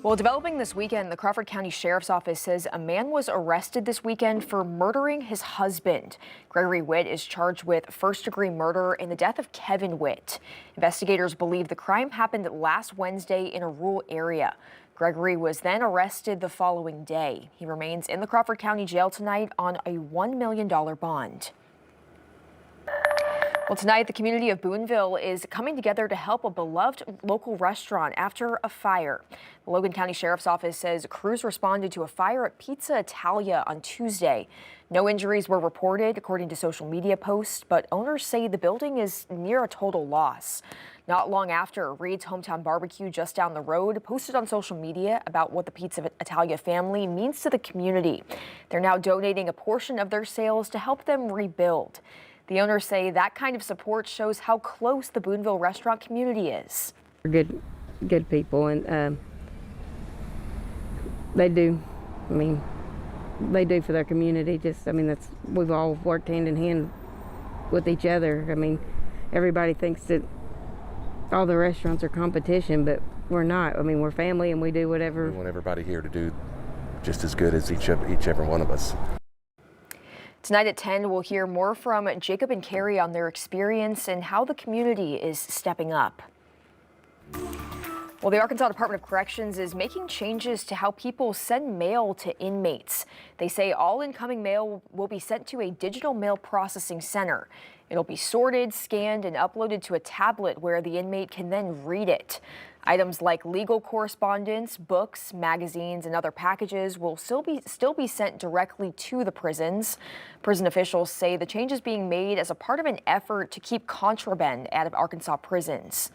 Well, developing this weekend, the Crawford County Sheriff's Office says a man was arrested this weekend for murdering his husband. Gregory Whitt is charged with first-degree murder in the death of Kevin Whitt. Investigators believe the crime happened last Wednesday in a rural area. Gregory was then arrested the following day. He remains in the Crawford County Jail tonight on a $1 million bond. Well, tonight, the community of Boonville is coming together to help a beloved local restaurant after a fire. The Logan County Sheriff's Office says crews responded to a fire at Pizza Italia on Tuesday. No injuries were reported, according to social media posts, but owners say the building is near a total loss. Not long after, Reed's Hometown Barbecue just down the road posted on social media about what the Pizza Italia family means to the community. They're now donating a portion of their sales to help them rebuild. The owners say that kind of support shows how close the Boonville restaurant community is. Good people, and they do for their community. We've all worked hand in hand with each other. Everybody thinks that all the restaurants are competition, but we're not. We're family, and we do whatever. We want everybody here to do just as good as each every one of us. Tonight at 10, we'll hear more from Jacob and Carrie on their experience and how the community is stepping up. Well, the Arkansas Department of Corrections is making changes to how people send mail to inmates. They say all incoming mail will be sent to a digital mail processing center. It'll be sorted, scanned, and uploaded to a tablet where the inmate can then read it. Items like legal correspondence, books, magazines, and other packages will still be sent directly to the prisons. Prison officials say the change is being made as a part of an effort to keep contraband out of Arkansas prisons.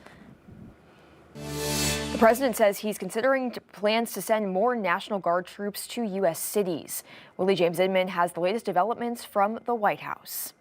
The president says he's considering plans to send more National Guard troops to U.S. cities. Willie James Inman has the latest developments from the White House.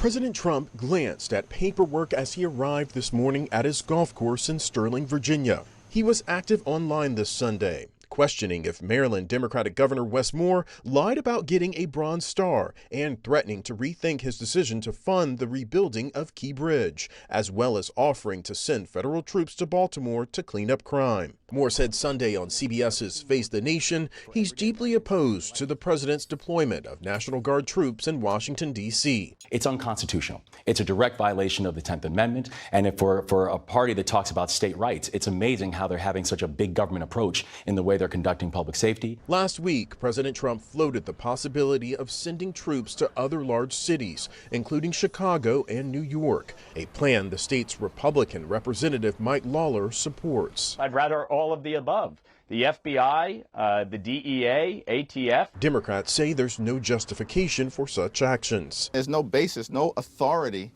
President Trump glanced at paperwork as he arrived this morning at his golf course in Sterling, Virginia. He was active online this Sunday, questioning if Maryland Democratic Governor Wes Moore lied about getting a Bronze Star and threatening to rethink his decision to fund the rebuilding of Key Bridge, as well as offering to send federal troops to Baltimore to clean up crime. Moore said Sunday on CBS's Face the Nation he's deeply opposed to the president's deployment of National Guard troops in Washington, D.C. It's unconstitutional. It's a direct violation of the 10th Amendment. And for a party that talks about state rights, it's amazing how they're having such a big government approach in the way they're conducting public safety. Last week, President Trump floated the possibility of sending troops to other large cities, including Chicago and New York, a plan the state's Republican Representative Mike Lawler supports. I'd rather all of the above. The FBI, the DEA, ATF. Democrats say there's no justification for such actions. There's no basis, no authority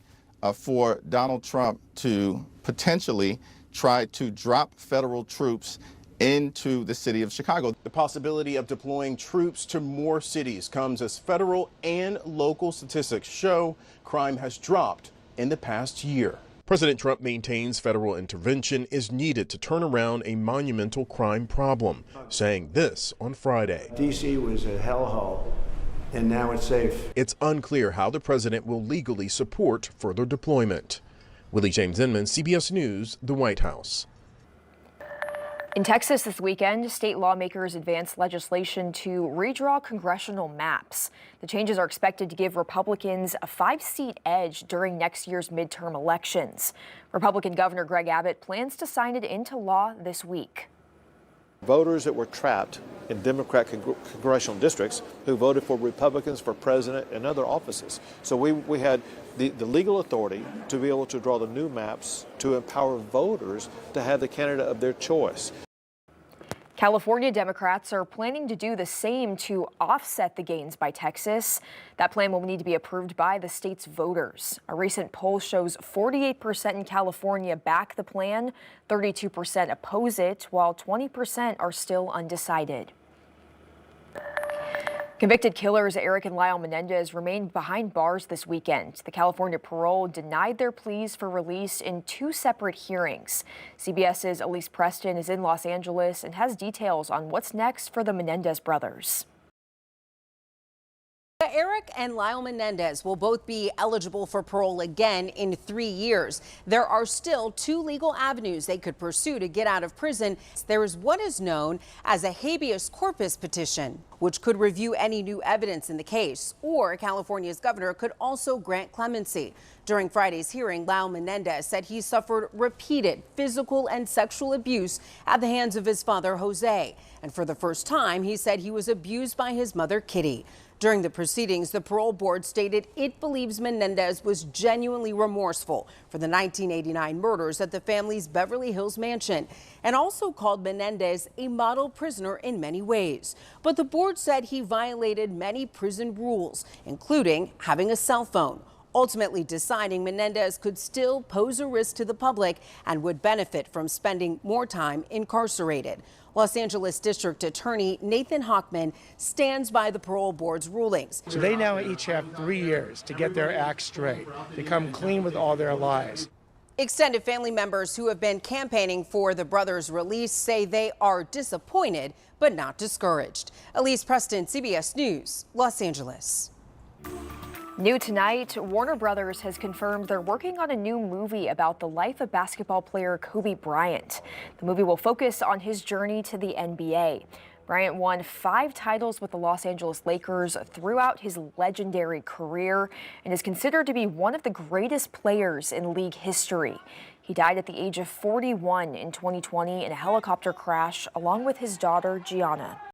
for Donald Trump to potentially try to drop federal troops into the city of Chicago. The possibility of deploying troops to more cities comes as federal and local statistics show crime has dropped in the past year. President Trump maintains federal intervention is needed to turn around a monumental crime problem, saying this on Friday. D.C. was a hellhole, and now it's safe. It's unclear how the president will legally support further deployment. Willie James Inman, CBS News, the White House. In Texas this weekend, state lawmakers advanced legislation to redraw congressional maps. The changes are expected to give Republicans a 5-seat edge during next year's midterm elections. Republican Governor Greg Abbott plans to sign it into law this week. Voters that were trapped in Democrat congressional districts who voted for Republicans for president and other offices. So we had the legal authority to be able to draw the new maps to empower voters to have the candidate of their choice. California Democrats are planning to do the same to offset the gains by Texas. That plan will need to be approved by the state's voters. A recent poll shows 48% in California back the plan, 32% oppose it, while 20% are still undecided. Convicted killers Eric and Lyle Menendez remained behind bars this weekend. The California parole denied their pleas for release in 2 separate hearings. CBS's Elise Preston is in Los Angeles and has details on what's next for the Menendez brothers. Eric and Lyle Menendez will both be eligible for parole again in 3 years. There are still 2 legal avenues they could pursue to get out of prison. There is what is known as a habeas corpus petition, which could review any new evidence in the case, or California's governor could also grant clemency. During Friday's hearing, Lyle Menendez said he suffered repeated physical and sexual abuse at the hands of his father, Jose. And for the first time, he said he was abused by his mother, Kitty. During the proceedings, the parole board stated it believes Menendez was genuinely remorseful for the 1989 murders at the family's Beverly Hills mansion, and also called Menendez a model prisoner in many ways. But the board said he violated many prison rules, including having a cell phone, ultimately deciding Menendez could still pose a risk to the public and would benefit from spending more time incarcerated. Los Angeles District Attorney Nathan Hochman stands by the parole board's rulings. So they now each have 3 years to get their act straight, to come clean with all their lies. Extended family members who have been campaigning for the brothers' release say they are disappointed but not discouraged. Elise Preston, CBS News, Los Angeles. New tonight, Warner Brothers has confirmed they're working on a new movie about the life of basketball player Kobe Bryant. The movie will focus on his journey to the NBA. Bryant won 5 titles with the Los Angeles Lakers throughout his legendary career and is considered to be one of the greatest players in league history. He died at the age of 41 in 2020 in a helicopter crash along with his daughter, Gianna.